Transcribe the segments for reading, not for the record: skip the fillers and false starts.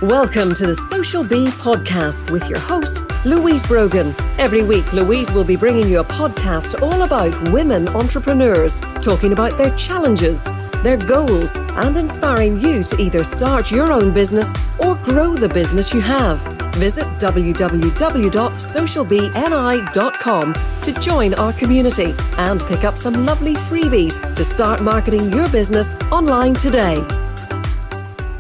Welcome to the Social Bee podcast with your host, Louise Brogan. Every week, Louise will be bringing you a podcast all about women entrepreneurs, talking about their challenges, their goals, and inspiring you to either start your own business or grow the business you have. Visit www.socialbeeni.com to join our community and pick up some lovely freebies to start marketing your business online today.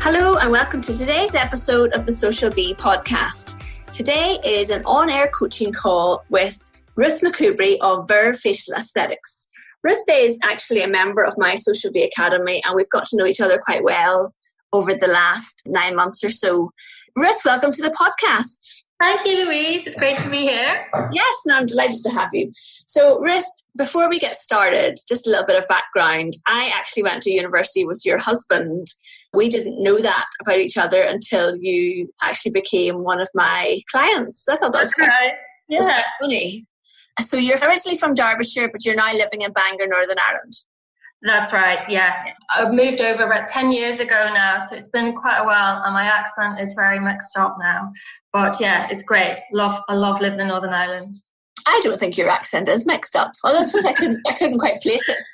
Hello and welcome to today's episode of the Social Bee podcast. Today is an on-air coaching call with Ruth McCoubrey of Verve Facial Aesthetics. Ruth is actually a member of my Social Bee Academy and we've got to know each other quite well over the last 9 months or so. Ruth, welcome to the podcast. Thank you, Louise. It's great to be here. Yes, no, I'm delighted to have you. So, Ruth, before we get started, just a little bit of background. I actually went to university with your husband. We didn't know that about each other until you actually became one of my clients. So I thought that was quite funny. So you're originally from Derbyshire, but you're now living in Bangor, Northern Ireland. That's right, yes. I've moved over about 10 years ago now, so it's been quite a while, and my accent is very mixed up now. But yeah, it's great. I love living in Northern Ireland. I don't think your accent is mixed up. Although I suppose I couldn't quite place it.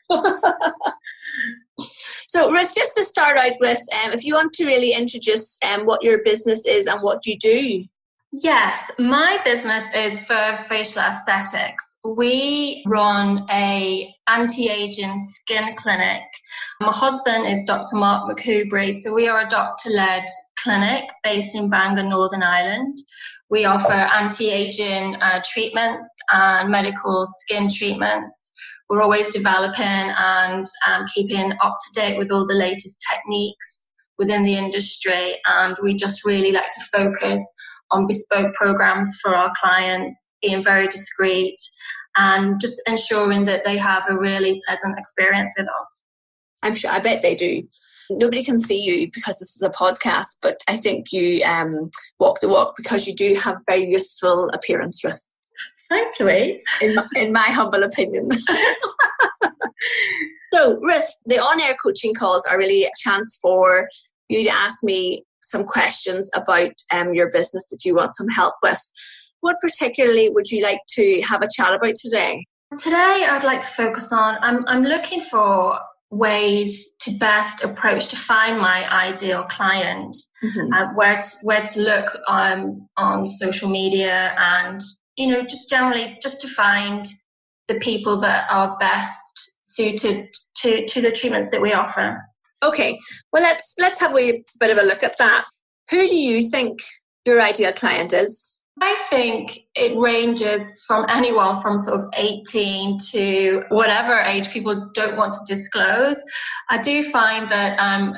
So, Ruth, just to start out with, if you want to really introduce what your business is and what you do. Yes, my business is Verve Facial Aesthetics. We run a anti-aging skin clinic. My husband is Dr. Mark McCoubrey, so we are a doctor-led clinic based in Bangor, Northern Ireland. We offer anti-aging treatments and medical skin treatments. We're always developing and keeping up to date with all the latest techniques within the industry, and we just really like to focus on bespoke programs for our clients, being very discreet and just ensuring that they have a really pleasant experience with us. I bet they do. Nobody can see you because this is a podcast, but I think you walk the walk because you do have very youthful appearance, Ruth. Thanks, Louise. In my humble opinion. So, Ruth, the on-air coaching calls are really a chance for you to ask me some questions about your business that you want some help with. What particularly would you like to have a chat about today? Today, I'd like to focus on, I'm looking for ways to best approach to find my ideal client, where to look on social media and, just generally just to find the people that are best suited to the treatments that we offer. Okay, well, let's have a bit of a look at that. Who do you think your ideal client is? I think it ranges from anyone from sort of 18 to whatever age people don't want to disclose. I do find that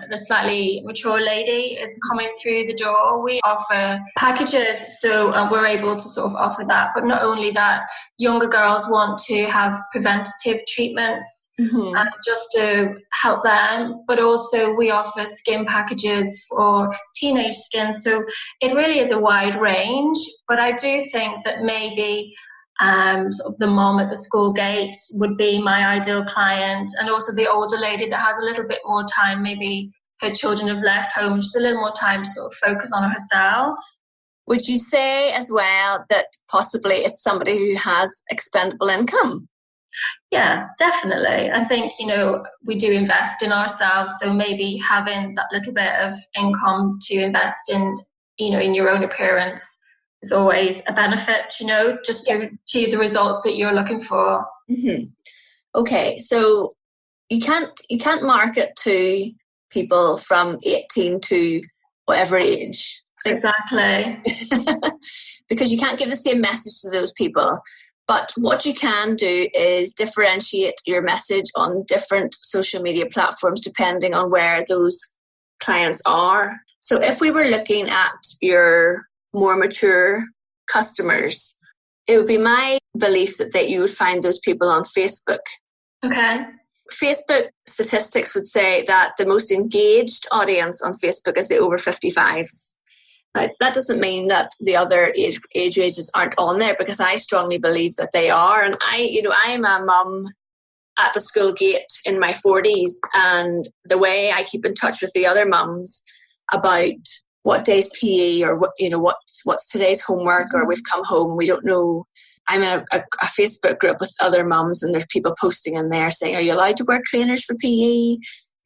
the slightly mature lady is coming through the door. We offer packages, so we're able to sort of offer that. But not only that, younger girls want to have preventative treatments just to help them. But also we offer skin packages for teenage skin. So it really is a wide range. But I do think that maybe sort of the mom at the school gate would be my ideal client, and also the older lady that has a little bit more time. Maybe her children have left home, just a little more time to sort of focus on herself. Would you say as well that possibly it's somebody who has expendable income? Yeah, definitely. I think, we do invest in ourselves, so maybe having that little bit of income to invest in, in your own appearance is always a benefit, just to achieve the results that you're looking for. Mm-hmm. Okay, so you can't market to people from 18 to whatever age. Exactly. Because you can't give the same message to those people. But what you can do is differentiate your message on different social media platforms depending on where those clients are. So if we were looking at your more mature customers, it would be my belief that you would find those people on Facebook. Okay. Facebook statistics would say that the most engaged audience on Facebook is the over 55s. Now, that doesn't mean that the other age ranges aren't on there, because I strongly believe that they are. And I'm a mum at the school gate in my 40s, and the way I keep in touch with the other mums about what day's PE, or what's today's homework, or we've come home and we don't know. I'm in a Facebook group with other mums, and there's people posting in there saying, are you allowed to wear trainers for PE?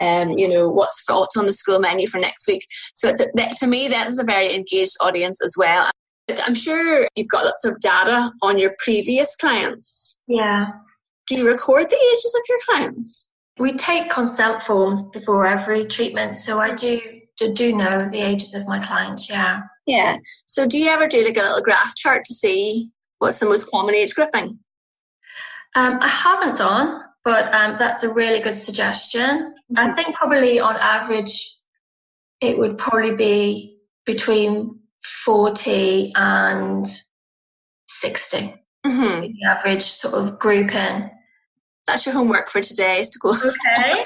What's on the school menu for next week? So to me, that is a very engaged audience as well. But I'm sure you've got lots of data on your previous clients. Yeah. Do you record the ages of your clients? We take consent forms before every treatment, so I do know the ages of my clients, yeah. Yeah. So do you ever do like a little graph chart to see what's the most common age grouping? I haven't done, but that's a really good suggestion. Mm-hmm. I think probably on average, it would probably be between 40 and 60. Mm-hmm. The average sort of grouping. That's your homework for today, is to go. Okay.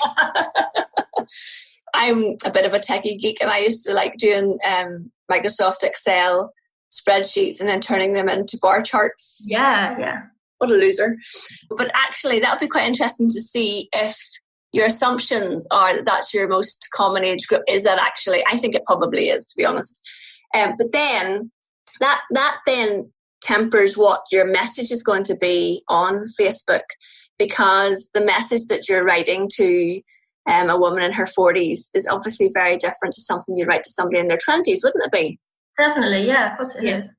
I'm a bit of a techie geek, and I used to like doing Microsoft Excel spreadsheets and then turning them into bar charts. Yeah. What a loser. But actually, that would be quite interesting to see if your assumptions are that that's your most common age group. Is that actually? I think it probably is, to be honest. But then that then tempers what your message is going to be on Facebook, because the message that you're writing to a woman in her 40s is obviously very different to something you write to somebody in their 20s, wouldn't it be? Definitely, yeah, of course it is.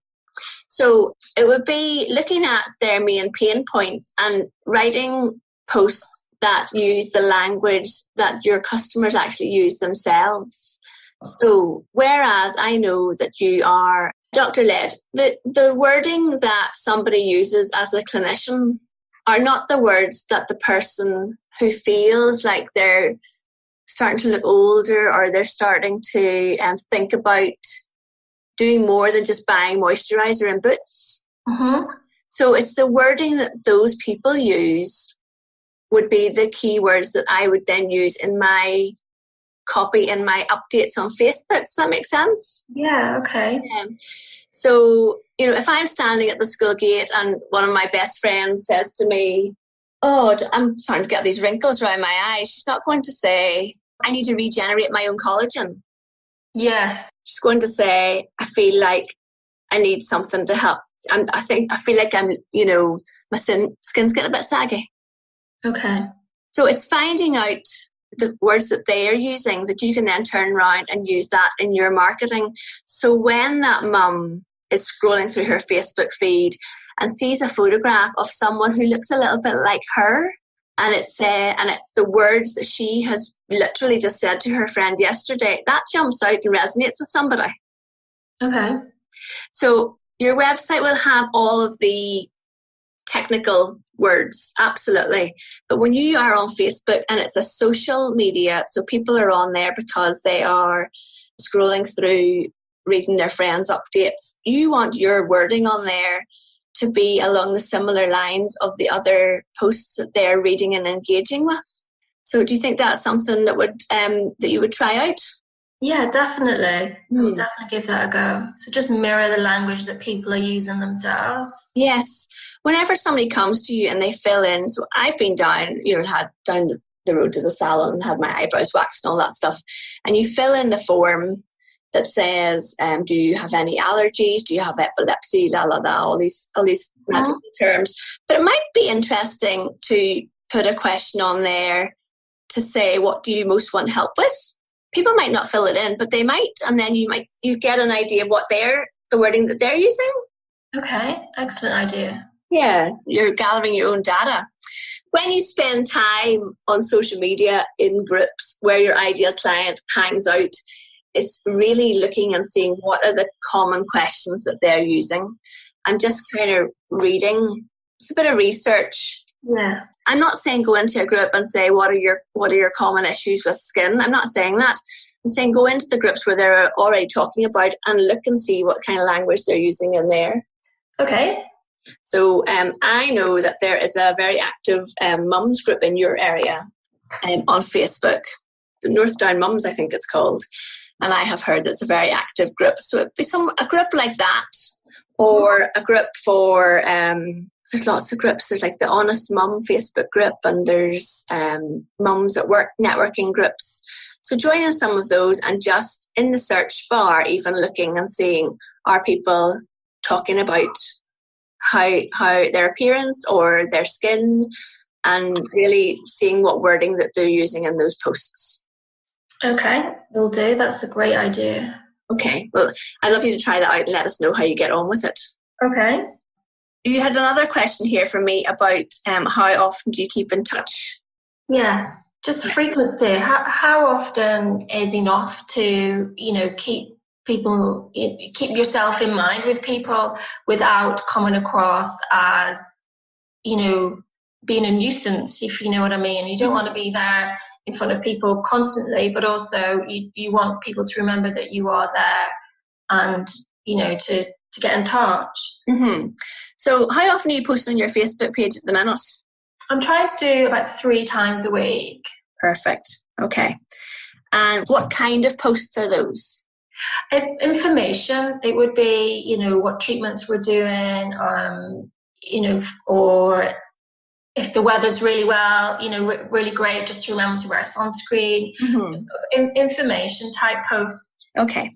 So it would be looking at their main pain points and writing posts that use the language that your customers actually use themselves. So whereas I know that you are doctor-led, the wording that somebody uses as a clinician are not the words that the person who feels like they're starting to look older, or they're starting to think about doing more than just buying moisturiser and boots. Mm-hmm. So it's the wording that those people use would be the keywords that I would then use in my copy, in my updates on Facebook. Does that make sense? Yeah, okay. So, if I'm standing at the school gate and one of my best friends says to me, oh, I'm starting to get these wrinkles around my eyes, she's not going to say, I need to regenerate my own collagen. Yes. She's going to say, I feel like I need something to help. I feel like my skin's getting a bit saggy. Okay. So it's finding out the words that they are using that you can then turn around and use that in your marketing. So when that mum is scrolling through her Facebook feed and sees a photograph of someone who looks a little bit like her, and it's the words that she has literally just said to her friend yesterday, that jumps out and resonates with somebody. Okay. So your website will have all of the technical words, absolutely. But when you are on Facebook and it's a social media, so people are on there because they are scrolling through, reading their friends' updates, you want your wording on there to be along the similar lines of the other posts that they're reading and engaging with. So do you think that's something that you would try out? Yeah, definitely. We'll definitely give that a go. So just mirror the language that people are using themselves. Yes. Whenever somebody comes to you and they fill in, so I've been down the road to the salon and had my eyebrows waxed and all that stuff, and you fill in the form that says, do you have any allergies? Do you have epilepsy? All these medical terms. But it might be interesting to put a question on there to say, what do you most want help with? People might not fill it in, but they might, and then you get an idea of what the wording that they're using. Okay, excellent idea. Yeah, you're gathering your own data. When you spend time on social media in groups where your ideal client hangs out, it's really looking and seeing what are the common questions that they're using. I'm just kind of reading. It's a bit of research. Yeah. I'm not saying go into a group and say, what are your common issues with skin? I'm not saying that. I'm saying go into the groups where they're already talking about and look and see what kind of language they're using in there. Okay. So I know that there is a very active mums group in your area on Facebook, the North Down Mums, I think it's called. And I have heard that it's a very active group. So it'd be a group like that, or a group for, there's lots of groups. There's like the Honest Mum Facebook group, and there's Mums at Work networking groups. So joining some of those and just in the search bar, even looking and seeing, are people talking about how their appearance or their skin, and really seeing what wording that they're using in those posts. Okay, will do. That's a great idea. Okay, well, I'd love you to try that out and let us know how you get on with it. Okay. You had another question here for me about how often do you keep in touch? Yes, just frequency. How often is enough to, keep yourself in mind with people without coming across as, being a nuisance, if you know what I mean. You don't want to be there in front of people constantly, but also you want people to remember that you are there and, to get in touch. Mm-hmm. So how often are you posting on your Facebook page at the minute? I'm trying to do about 3 times a week. Perfect. Okay. And what kind of posts are those? It's information. It would be, what treatments we're doing, or if the weather's really well, really great, just to remember to wear sunscreen. Mm-hmm. Information type posts. Okay.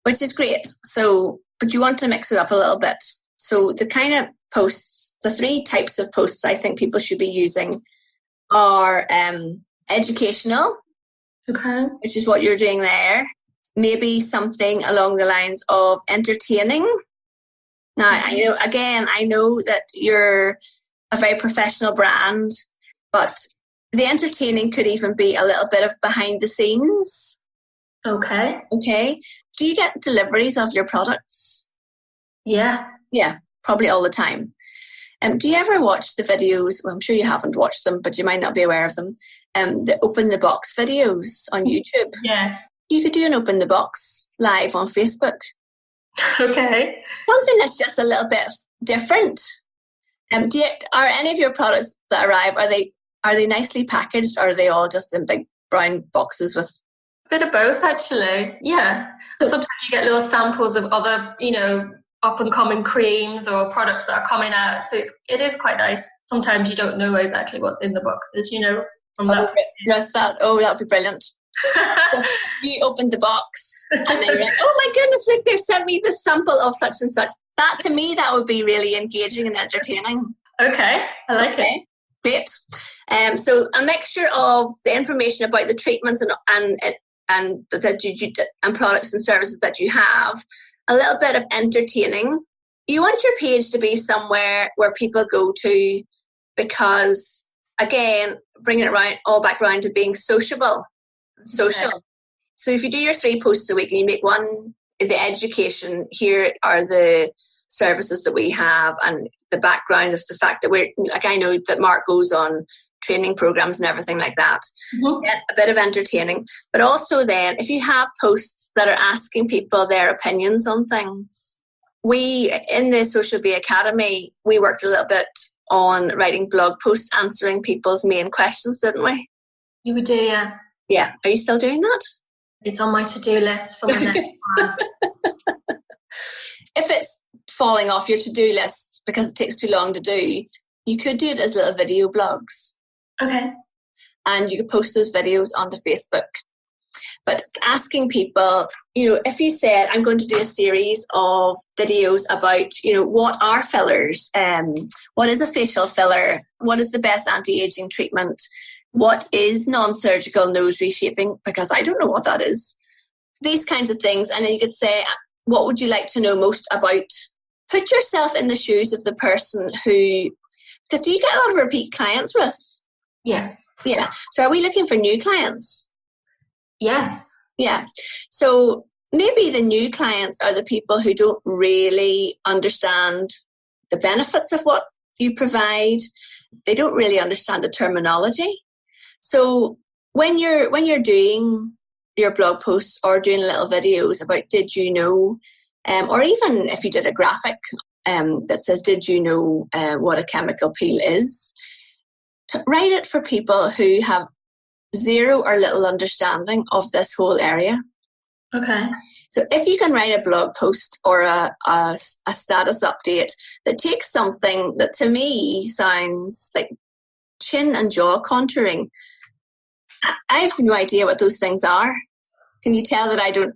Which is great. So, but you want to mix it up a little bit. So the kind of posts, the 3 types of posts I think people should be using are educational, okay, which is what you're doing there. Maybe something along the lines of entertaining. Now, I know that you're a very professional brand, but the entertaining could even be a little bit of behind the scenes. Okay. Okay. Do you get deliveries of your products? Yeah. Yeah, probably all the time. Do you ever watch the videos? Well, I'm sure you haven't watched them, but you might not be aware of them. The Open the Box videos on YouTube. Yeah. You could do an Open the Box live on Facebook. Okay. Something that's just a little bit different. Are any of your products that arrive, are they nicely packaged, or are they all just in big brown boxes with? A bit of both, actually. Yeah. Sometimes you get little samples of other, up and coming creams or products that are coming out. So it is quite nice. Sometimes you don't know exactly what's in the boxes, from that. That'd be brilliant. You opened the box and then you're like, oh my goodness, look, they've sent me this sample of such and such. That, to me, that would be really engaging and entertaining. Okay, I like it. Great. So a mixture of the information about the treatments and products and services that you have, a little bit of entertaining. You want your page to be somewhere where people go to because, again, bringing it all back around to being social. Okay. So if you do your 3 posts a week and you make one, the education, here are the services that we have and the background of the fact that I know that Mark goes on training programs and everything like that. Mm-hmm. A bit of entertaining. But also then, if you have posts that are asking people their opinions on things, we, in the Social Bee Academy, we worked a little bit on writing blog posts, answering people's main questions, didn't we? You would do, yeah. Yeah. Are you still doing that? It's on my to-do list for my next one. If it's falling off your to-do list because it takes too long to do, you could do it as little video blogs. Okay. And you could post those videos onto Facebook. But asking people, if you said, I'm going to do a series of videos about, what are fillers? What is a facial filler? What is the best anti-aging treatment? What is non-surgical nose reshaping? Because I don't know what that is. These kinds of things. And then you could say, what would you like to know most about? Put yourself in the shoes of the person who... Because do you get a lot of repeat clients, Ruth? Yes. Yeah. So are we looking for new clients? Yes. Yeah. So maybe the new clients are the people who don't really understand the benefits of what you provide. They don't really understand the terminology. So when you're doing your blog posts or doing little videos about did you know, or even if you did a graphic that says did you know what a chemical peel is, to write it for people who have zero or little understanding of this whole area. Okay. So if you can write a blog post or a status update that takes something that to me sounds like chin and jaw contouring I have no idea what those things are. Can you tell that I don't